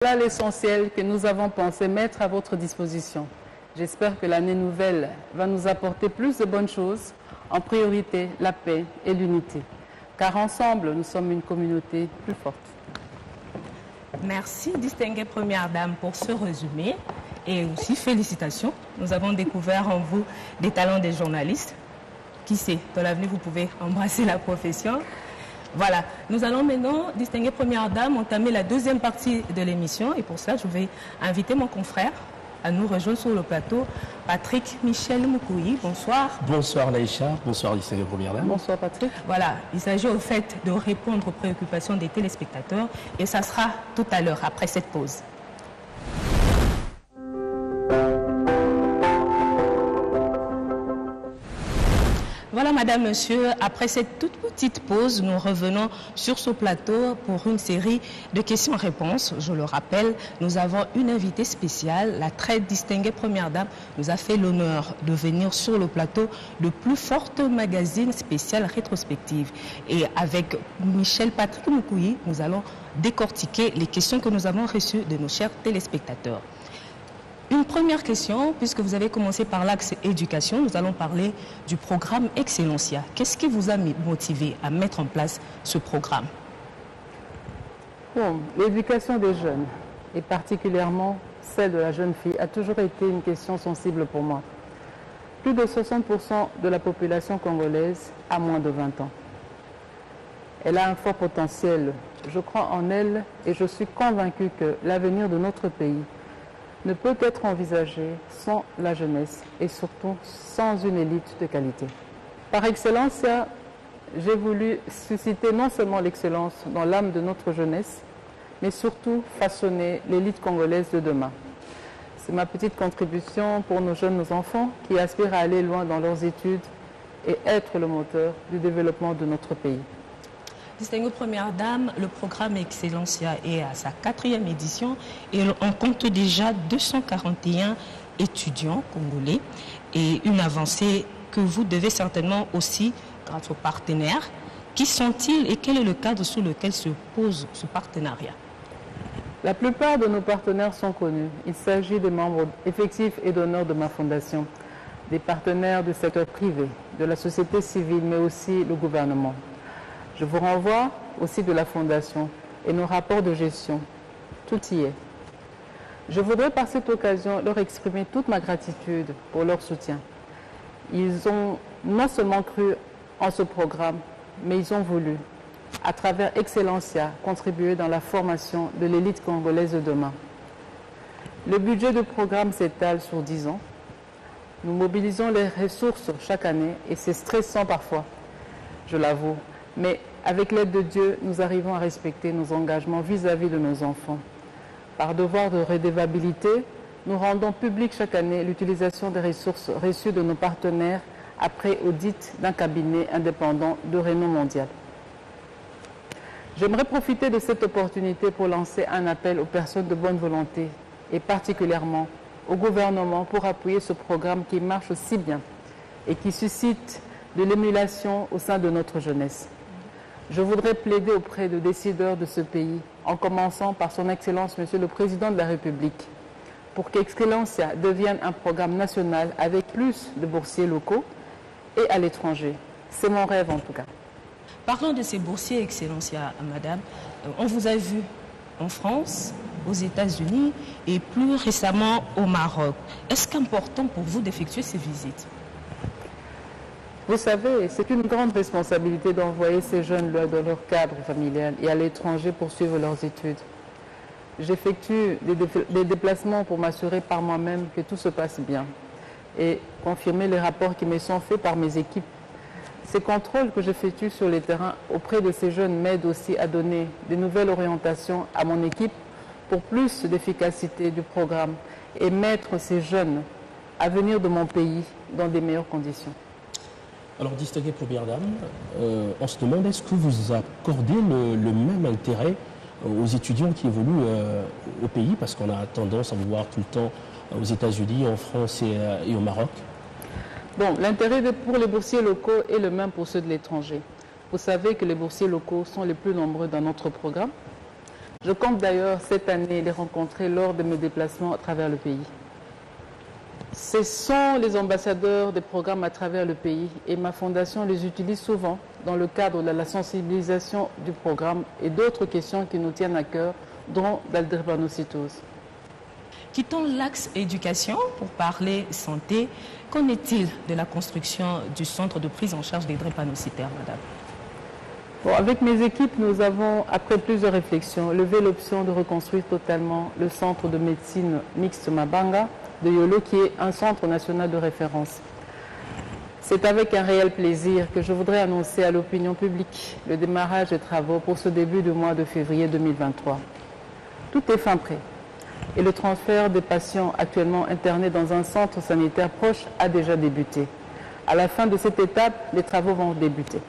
Voilà l'essentiel que nous avons pensé mettre à votre disposition. J'espère que l'année nouvelle va nous apporter plus de bonnes choses, en priorité la paix et l'unité. Car ensemble, nous sommes une communauté plus forte. Merci, distinguée Première Dame, pour ce résumé. Et aussi, félicitations. Nous avons découvert en vous des talents des journalistes. Qui sait, dans l'avenir, vous pouvez embrasser la profession. Voilà, nous allons maintenant, distinguée Première Dame, entamer la deuxième partie de l'émission. Et pour cela, je vais inviter mon confrère à nous rejoindre sur le plateau, Patrick Michel Moukouyi. Bonsoir. Bonsoir Laïcha, bonsoir distinguée Première Dame. Bonsoir Patrick. Voilà, il s'agit au fait de répondre aux préoccupations des téléspectateurs et ça sera tout à l'heure, après cette pause. Voilà, madame, monsieur, après cette toute petite pause, nous revenons sur ce plateau pour une série de questions-réponses. Je le rappelle, nous avons une invitée spéciale, la très distinguée Première Dame, nous a fait l'honneur de venir sur le plateau de Plus Forte Magazine spécial rétrospective. Et avec Michel Patrick Moukouyi, nous allons décortiquer les questions que nous avons reçues de nos chers téléspectateurs. Une première question, puisque vous avez commencé par l'axe éducation, nous allons parler du programme Excellencia. Qu'est-ce qui vous a motivé à mettre en place ce programme? Bon, l'éducation des jeunes, et particulièrement celle de la jeune fille, a toujours été une question sensible pour moi. Plus de 60% de la population congolaise a moins de 20 ans. Elle a un fort potentiel. Je crois en elle et je suis convaincu que l'avenir de notre pays ne peut être envisagé sans la jeunesse et surtout sans une élite de qualité. Par excellence, j'ai voulu susciter non seulement l'excellence dans l'âme de notre jeunesse, mais surtout façonner l'élite congolaise de demain. C'est ma petite contribution pour nos jeunes, nos enfants, qui aspirent à aller loin dans leurs études et être le moteur du développement de notre pays. Distinguée Première Dame, le programme Excellencia est à sa 4e édition et on compte déjà 241 étudiants congolais et une avancée que vous devez certainement aussi grâce aux partenaires. Qui sont-ils et quel est le cadre sous lequel se pose ce partenariat? La plupart de nos partenaires sont connus. Il s'agit des membres effectifs et d'honneur de ma fondation, des partenaires du secteur privé, de la société civile, mais aussi le gouvernement. Je vous renvoie aussi de la Fondation et nos rapports de gestion. Tout y est. Je voudrais par cette occasion leur exprimer toute ma gratitude pour leur soutien. Ils ont non seulement cru en ce programme, mais ils ont voulu, à travers Excellencia, contribuer dans la formation de l'élite congolaise de demain. Le budget du programme s'étale sur 10 ans. Nous mobilisons les ressources chaque année et c'est stressant parfois, je l'avoue. Mais avec l'aide de Dieu, nous arrivons à respecter nos engagements vis-à-vis de nos enfants. Par devoir de redevabilité, nous rendons public chaque année l'utilisation des ressources reçues de nos partenaires après audit d'un cabinet indépendant de renom mondial. J'aimerais profiter de cette opportunité pour lancer un appel aux personnes de bonne volonté et particulièrement au gouvernement pour appuyer ce programme qui marche si bien et qui suscite de l'émulation au sein de notre jeunesse. Je voudrais plaider auprès de décideurs de ce pays, en commençant par son Excellence, Monsieur le Président de la République, pour qu'Excellencia devienne un programme national avec plus de boursiers locaux et à l'étranger. C'est mon rêve en tout cas. Parlons de ces boursiers Excellencia, madame. On vous a vu en France, aux États-Unis et plus récemment au Maroc. Est-ce qu'important pour vous d'effectuer ces visites? Vous savez, c'est une grande responsabilité d'envoyer ces jeunes dans leur cadre familial et à l'étranger pour suivre leurs études. J'effectue des déplacements pour m'assurer par moi-même que tout se passe bien et confirmer les rapports qui me sont faits par mes équipes. Ces contrôles que j'effectue sur le terrain auprès de ces jeunes m'aident aussi à donner de nouvelles orientations à mon équipe pour plus d'efficacité du programme et mettre ces jeunes à venir de mon pays dans des meilleures conditions. Alors, distinguée Première Dame, on se demande, est-ce que vous accordez le même intérêt aux étudiants qui évoluent au pays? Parce qu'on a tendance à vous voir tout le temps aux États-Unis, en France et au Maroc. Bon, l'intérêt pour les boursiers locaux est le même pour ceux de l'étranger. Vous savez que les boursiers locaux sont les plus nombreux dans notre programme. Je compte d'ailleurs cette année les rencontrer lors de mes déplacements à travers le pays. Ce sont les ambassadeurs des programmes à travers le pays et ma fondation les utilise souvent dans le cadre de la sensibilisation du programme et d'autres questions qui nous tiennent à cœur, dont la drépanocytose. Quittons l'axe éducation pour parler santé. Qu'en est-il de la construction du centre de prise en charge des drépanocytaires, madame? Bon, avec mes équipes, nous avons, après plusieurs réflexions, levé l'option de reconstruire totalement le centre de médecine mixte Mabanga de Yolo, qui est un centre national de référence. C'est avec un réel plaisir que je voudrais annoncer à l'opinion publique le démarrage des travaux pour ce début du mois de février 2023. Tout est fin prêt et le transfert des patients actuellement internés dans un centre sanitaire proche a déjà débuté. À la fin de cette étape, les travaux vont débuter.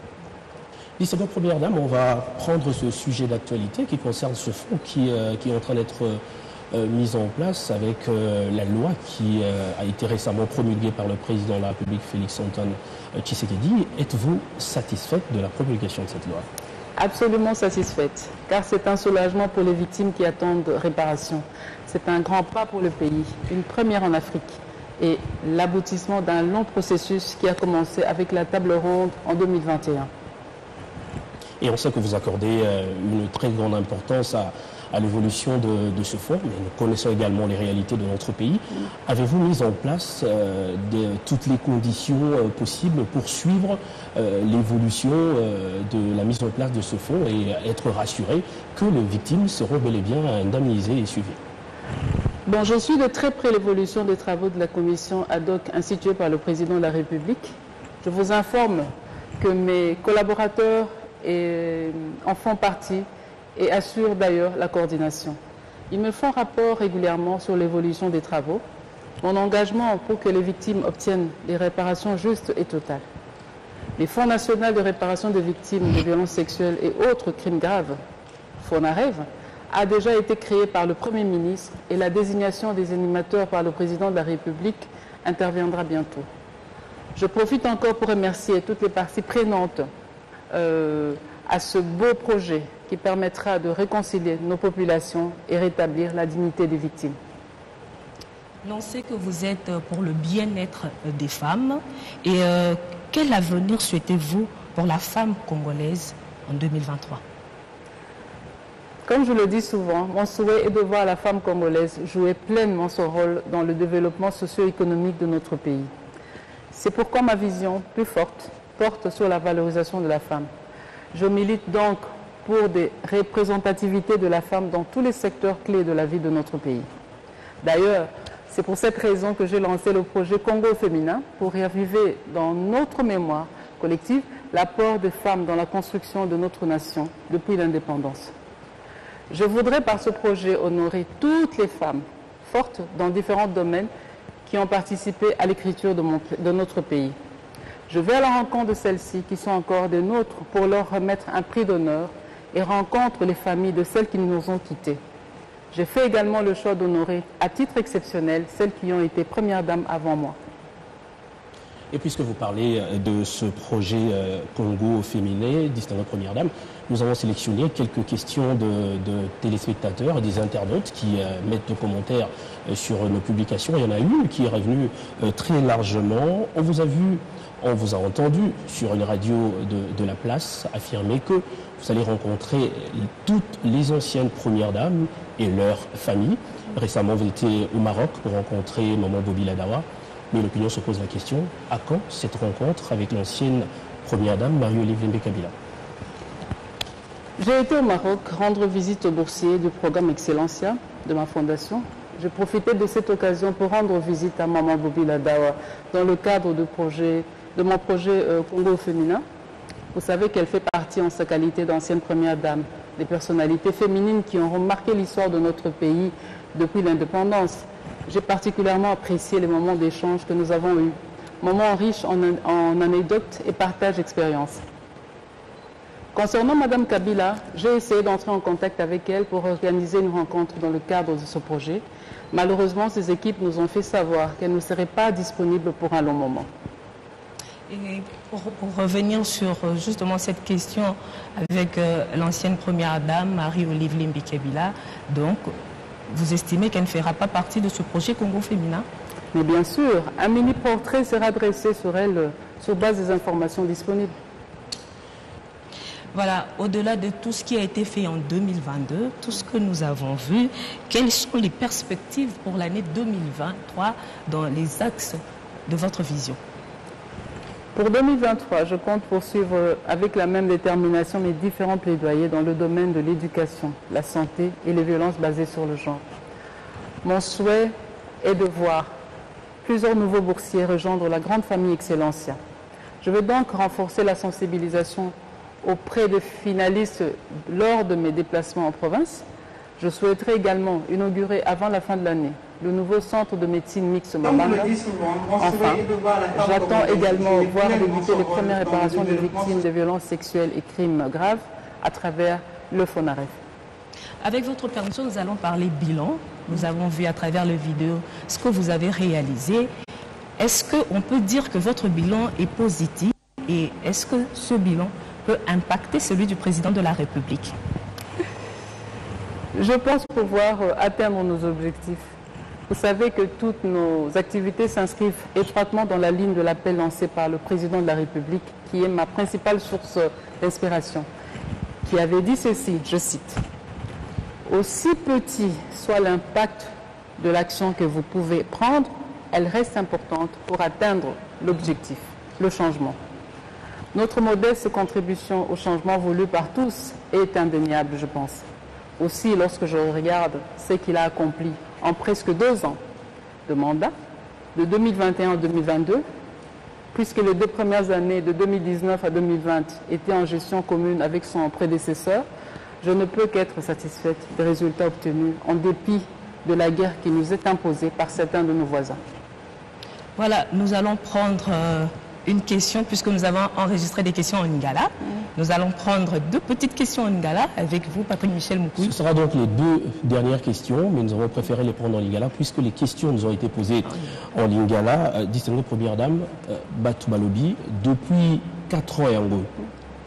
Distinguée Première Dame, on va prendre ce sujet d'actualité qui concerne ce fonds qui est en train d'être mis en place avec la loi qui a été récemment promulguée par le président de la République, Félix-Antoine Tshisekedi. Êtes-vous satisfaite de la promulgation de cette loi? Absolument satisfaite, car c'est un soulagement pour les victimes qui attendent réparation. C'est un grand pas pour le pays, une première en Afrique et l'aboutissement d'un long processus qui a commencé avec la table ronde en 2021. Et on sait que vous accordez une très grande importance à l'évolution de ce fonds, mais nous connaissons également les réalités de notre pays. Avez-vous mis en place toutes les conditions possibles pour suivre l'évolution de la mise en place de ce fonds et être rassuré que les victimes seront bel et bien indemnisées et suivies? Bon, je suis de très près l'évolution des travaux de la commission ad hoc instituée par le président de la République. Je vous informe que mes collaborateurs en font partie et assurent d'ailleurs la coordination. Ils me font rapport régulièrement sur l'évolution des travaux, mon engagement pour que les victimes obtiennent des réparations justes et totales. Les Fonds national de réparation des victimes de violences sexuelles et autres crimes graves, FONAREV, a déjà été créé par le Premier ministre et la désignation des animateurs par le président de la République interviendra bientôt. Je profite encore pour remercier toutes les parties prenantes à ce beau projet qui permettra de réconcilier nos populations et rétablir la dignité des victimes. On sait que vous êtes pour le bien-être des femmes. Et quel avenir souhaitez-vous pour la femme congolaise en 2023? Comme je le dis souvent, mon souhait est de voir la femme congolaise jouer pleinement son rôle dans le développement socio-économique de notre pays. C'est pourquoi ma vision plus forte porte sur la valorisation de la femme. Je milite donc pour des représentativités de la femme dans tous les secteurs clés de la vie de notre pays. D'ailleurs, c'est pour cette raison que j'ai lancé le projet Congo féminin pour raviver dans notre mémoire collective l'apport des femmes dans la construction de notre nation depuis l'indépendance. Je voudrais par ce projet honorer toutes les femmes fortes dans différents domaines qui ont participé à l'écriture de notre pays. Je vais à la rencontre de celles-ci qui sont encore des nôtres pour leur remettre un prix d'honneur et rencontre les familles de celles qui nous ont quittés. J'ai fait également le choix d'honorer à titre exceptionnel celles qui ont été premières dames avant moi. Et puisque vous parlez de ce projet Congo féminin, distinguée Première Dame, nous avons sélectionné quelques questions de téléspectateurs et des internautes qui mettent des commentaires sur nos publications. Il y en a une qui est revenue très largement. On vous a vu, on vous a entendu sur une radio de la place affirmer que vous allez rencontrer toutes les anciennes Premières Dames et leurs familles. Récemment, vous étiez au Maroc pour rencontrer Maman Bobi Ladawa. Mais l'opinion se pose la question, à quand cette rencontre avec l'ancienne Première Dame, Marie-Olive Lembe-Kabila? J'ai été au Maroc rendre visite aux boursiers du programme Excellencia de ma fondation. J'ai profité de cette occasion pour rendre visite à Maman Bobi Ladawa dans le cadre de mon projet Congo féminin. Vous savez qu'elle fait partie en sa qualité d'ancienne Première Dame, des personnalités féminines qui ont marqué l'histoire de notre pays depuis l'indépendance. J'ai particulièrement apprécié les moments d'échange que nous avons eus, moments riches en anecdotes et partage d'expériences. Concernant Mme Kabila, j'ai essayé d'entrer en contact avec elle pour organiser une rencontre dans le cadre de ce projet. Malheureusement, ses équipes nous ont fait savoir qu'elle ne serait pas disponible pour un long moment. Et Pour revenir sur justement cette question avec l'ancienne première dame, Marie-Olive Limbi-Kebila, donc vous estimez qu'elle ne fera pas partie de ce projet Congo féminin? Mais bien sûr, un mini-portrait sera dressé sur elle sur base des informations disponibles. Voilà, au-delà de tout ce qui a été fait en 2022, tout ce que nous avons vu, quelles sont les perspectives pour l'année 2023 dans les axes de votre vision? Pour 2023, je compte poursuivre avec la même détermination mes différents plaidoyers dans le domaine de l'éducation, la santé et les violences basées sur le genre. Mon souhait est de voir plusieurs nouveaux boursiers rejoindre la grande famille Excellencia. Je veux donc renforcer la sensibilisation auprès des finalistes lors de mes déplacements en province. Je souhaiterais également inaugurer avant la fin de l'année le nouveau centre de médecine mixte Mabanga. Enfin, j'attends également voir débuter les premières réparations des victimes de violences sexuelles et crimes graves à travers le FONAREF. Avec votre permission, nous allons parler bilan. Nous avons vu à travers les vidéos ce que vous avez réalisé. Est-ce qu'on peut dire que votre bilan est positif et est-ce que ce bilan peut impacter celui du président de la République? Je pense pouvoir atteindre nos objectifs. Vous savez que toutes nos activités s'inscrivent étroitement dans la ligne de l'appel lancé par le président de la République, qui est ma principale source d'inspiration, qui avait dit ceci, je cite, « Aussi petit soit l'impact de l'action que vous pouvez prendre, elle reste importante pour atteindre l'objectif, le changement. Notre modeste contribution au changement voulu par tous est indéniable, je pense. Aussi, lorsque je regarde ce qu'il a accompli en presque 2 ans de mandat, de 2021 à 2022, puisque les 2 premières années de 2019 à 2020 étaient en gestion commune avec son prédécesseur, je ne peux qu'être satisfaite des résultats obtenus en dépit de la guerre qui nous est imposée par certains de nos voisins. Voilà, nous allons prendre une question, puisque nous avons enregistré des questions en lingala. Nous allons prendre 2 petites questions en lingala avec vous, Patrick Michel Moukoui. Ce sera donc les 2 dernières questions, mais nous avons préféré les prendre en lingala, puisque les questions nous ont été posées en lingala. Distinguée première dame, Batou Balobi, depuis 4 ans et en gros,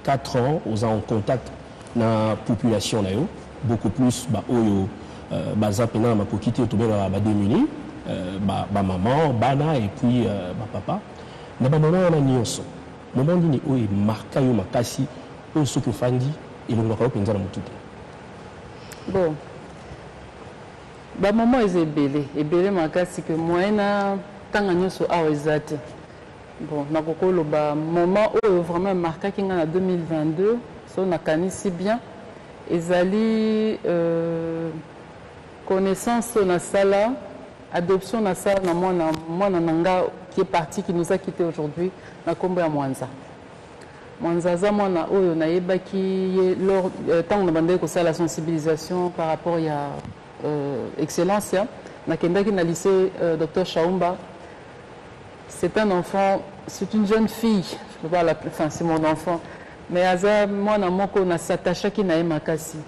4 ans, nous avons en contact avec la population, beaucoup plus, Oyo, Bazapena, Makokite, Otobela, Bademuni, maman, Bana et puis papa. Na banana wana nyonso moment nini oyo marka yo makasi oyo soki ofandi elongwaka yo mpenza na motu te? Bon, bamama eza ebele makasi ke moyen na ntanga nyonso awa eza te. Bon, nakokoloba moment oyo vraiment markaki nga na 2022 so nakanisi bien ezali connaissance na sala adoption na sala na mwana nanga qui est parti, qui nous a quittés aujourd'hui, na kombo ya Mwanza. Mwanza za mwana oyo na yeba ki lors tant na bande ko la sensibilisation par rapport à excellence na kendaki na lycée Dr Chaumba. C'est un enfant, c'est une jeune fille, je peux pas l'appeler, enfin c'est mon enfant, mais aza mwana moko na s'attacha ki na makasi.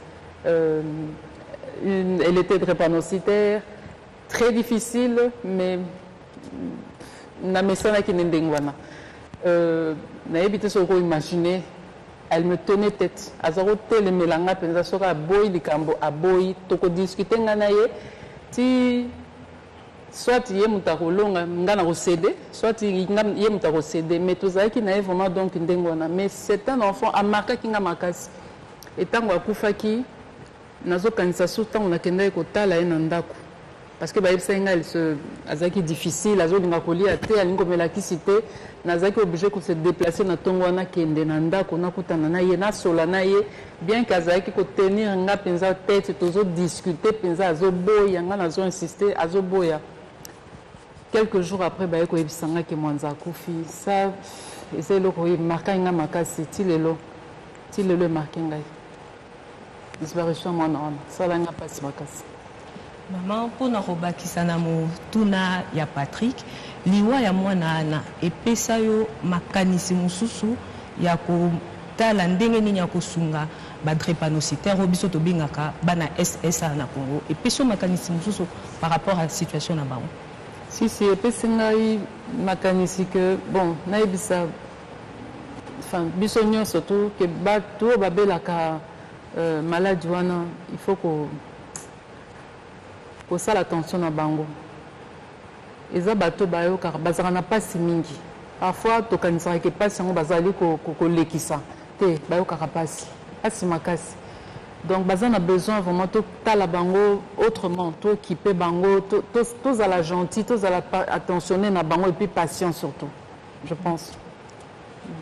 Elle était drépanocytaire, très difficile, mais na mesana ki ndengwana na ebité soko imaginer, elle me tenait tête azaro tele melanga penza soka boy likambo aboy toko discuter ngana ye ti soit ye mutakolonga ngana ko céder soit ye mutako céder mais tozaki na vraiment donc ndengwana mais c'est un enfant amaka kinga makasi etango akufaki nazo kanisa suta on akenda ko tala ye na ndako. Parce que elle se azaki difficile, azolinga kolia te, alingo melakisi te, nazaki obligé de se déplacer na tongwana kende na ndako na kutana na ye na sola na ye, bien qu'azaki ko tenir nga penza tête, tozo discuter penza azoboya nga nazo insister azoboya. Quelques jours après ko ebisanga ke Mwanza kufi, ça c'est le ko marka nga makasi tilelo marqué ngai. Disparition mwana wana, ça la nga passe makasi. Maman, pour nous rebakisa na motuna ya Patrick, liwa ya mwana ana epesa yo makanisi mususu ya kotala ndenge nini ya kosunga badrépanocytaire obiso tobingaka bana SSA na Congo epesa yo makanisi mususu par rapport à la situation na bango. Si epesa ngai makanisi que bon naibisa enfin bisogno surtout que bato babelaka maladie wana il faut que ça l'attention na bango eza bato bayo car bazaka na pasi mingi parfois tokanisaka ke pasi yango bazali kolekisa te bayo kaka pasi makasi donc baza na besoin vraiment totala bango autrement tokipe bango tozala gentil tozala attentionné na bango et puis patient surtout je pense.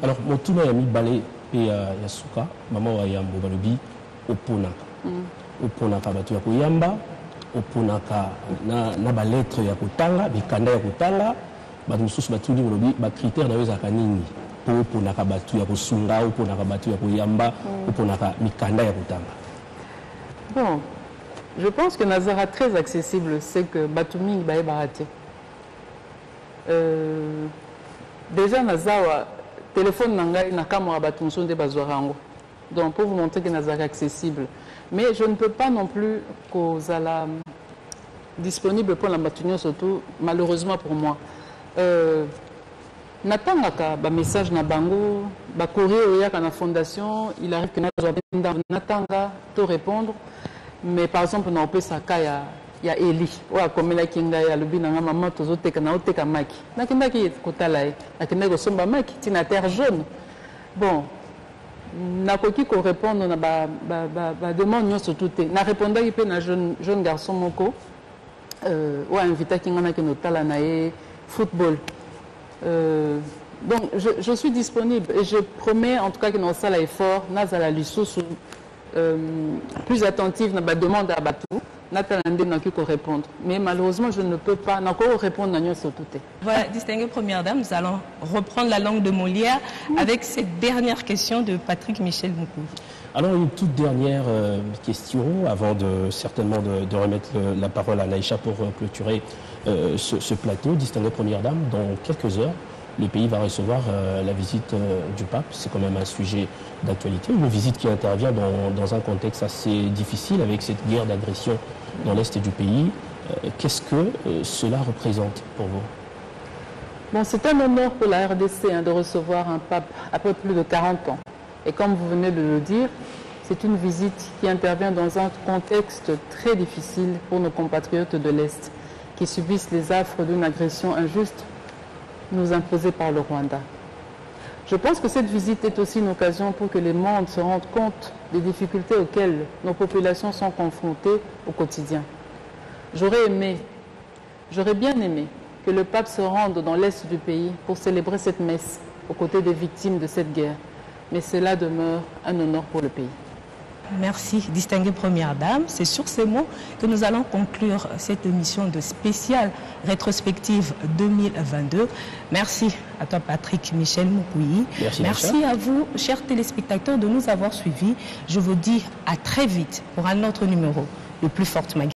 Alors motuna ya mibale pe ya suka mama wa yambo balobi oponaka bato ya koyamba oponaka na balettre ya kotanga bikanda ya kotanga bato mosusu batuni balobi bacritère na yo ezalaka nini mpo oponaka bato ya kosunga oponaka bato ya koyamba oponaka mikanda ya kotanga. Bon, je pense que Nazara très accessible, c'est que Batumi Baye Barate. Déjà Nazara, téléphone Nangai Nakamura Batumson de Bazorango. Donc pour vous montrer que Nazara est accessible. Mais je ne peux pas non plus qu'Ozala disponible pour la Batunio surtout, malheureusement pour moi. Natangaka ba message na bango, ba courrier yaka na fondation, il arrive que Natanga to répondre. Mais par exemple na opesaka ya Eli oya komela kinga ya lubina nga mama tozoteka na oteka maki nakindaki kotala ye nakindaki kosomba maki tina terre jaune. Bon nakoki ko répondre na ba demande nyonso tout te na répondaki pe na jeune garçon moko oya invitaki nga na kino tala na ye football. Donc je suis disponible et je promets en tout cas que nous allons effort nazala lisusu plus attentive na ba demande à batou natalande na ko répondre mais malheureusement je ne peux pas na ko répondre na surtout. Voilà, distinguée première dame, nous allons reprendre la langue de Molière avec cette dernière question de Patrick Michel Moukou. Alors une toute dernière question avant certainement de remettre la parole à Naïcha pour clôturer ce plateau. Distinguée première dame, dans quelques heures le pays va recevoir la visite du pape. C'est quand même un sujet d'actualité. Une visite qui intervient dans un contexte assez difficile avec cette guerre d'agression dans l'est du pays. Qu'est-ce que cela représente pour vous? Bon, c'est un honneur pour la RDC de recevoir un pape après plus de 40 ans. Et comme vous venez de le dire, c'est une visite qui intervient dans un contexte très difficile pour nos compatriotes de l'Est qui subissent les affres d'une agression injuste nous imposée par le Rwanda. Je pense que cette visite est aussi une occasion pour que le monde se rende compte des difficultés auxquelles nos populations sont confrontées au quotidien. J'aurais bien aimé que le pape se rende dans l'est du pays pour célébrer cette messe aux côtés des victimes de cette guerre. Mais cela demeure un honneur pour le pays. Merci, distinguée première dame. C'est sur ces mots que nous allons conclure cette émission de spéciale rétrospective 2022. Merci à toi, Patrick Michel Moukoui. Merci à vous, chers téléspectateurs, de nous avoir suivis. Je vous dis à très vite pour un autre numéro, le plus fort magazine.